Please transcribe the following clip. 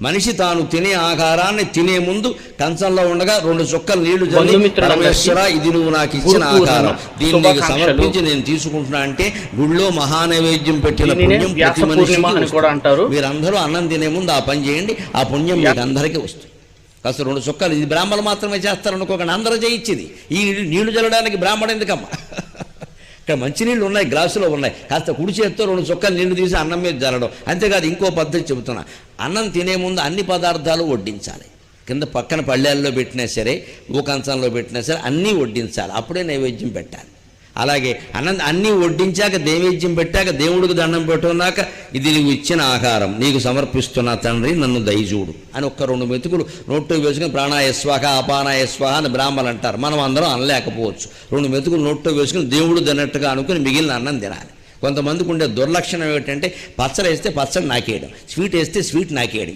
మనిషి తాను తినే ఆహారాన్ని తినే ముందు కంచంలో ఉండగా 2 చుక్కలు నీళ్లు చల్లి పరమేశ్వర ఇది నువ్వు నాకు ఇచ్చిన ఆహారం, దీన్ని నీకు సమర్పించి నేను తీసుకుంటున్నా అంటే గుళ్ళో మహానైవేద్యం పెట్టిన పుణ్యం ప్రతి మనిషికి అంటారు. మీరందరూ అన్నం తినే ముందు ఆ పని చేయండి, ఆ పుణ్యం మీకు అందరికీ వస్తుంది. కాస్త 2 చుక్కలు, ఇది బ్రాహ్మణులు మాత్రమే చేస్తారు అనుకోకండి, అందరూ చేయించింది. ఈ నీళ్లు చల్లడానికి బ్రాహ్మణ ఎందుకమ్మా? ఇక్కడ మంచినీళ్ళు ఉన్నాయి, గ్లాసులో ఉన్నాయి, కాస్త కుడి చేత్తో 2 చుక్కలు నీళ్లు తీసి అన్నం మీద జల్లడం. అంతేకాదు ఇంకో పద్ధతి చెబుతున్నా, అన్నం తినే ముందు అన్ని పదార్థాలు వడ్డించాలి. కింద పక్కన పళ్ళేల్లో పెట్టినా సరే, కంచంలో పెట్టినా సరే అన్నీ వడ్డించాలి, అప్పుడే నైవేద్యం పెట్టాలి. అలాగే అన్నీ వడ్డించాక నైవేద్యం పెట్టాక దేవుడికి దండం పెట్టుకున్నాక ఇది నీకు ఇచ్చిన ఆహారం, నీకు సమర్పిస్తున్నా తండ్రి, నన్ను దయచూడు అని 1-2 మెతుకులు నోట్లో వేసుకుని ప్రాణాయస్వాహ అపానాయస్వాహ అని బ్రాహ్మణులు అంటారు. మనం అందరం అనలేకపోవచ్చు. 2 మెతుకులు నోట్లో వేసుకుని దేవుడు తిన్నట్టుగా అనుకుని మిగిలిన అన్నం తినాలి. కొంతమందికి ఉండే దుర్లక్షణం ఏమిటంటే పచ్చడి వేస్తే పచ్చడి నాకేయడం, స్వీట్ వేస్తే స్వీట్ నాకేయడం.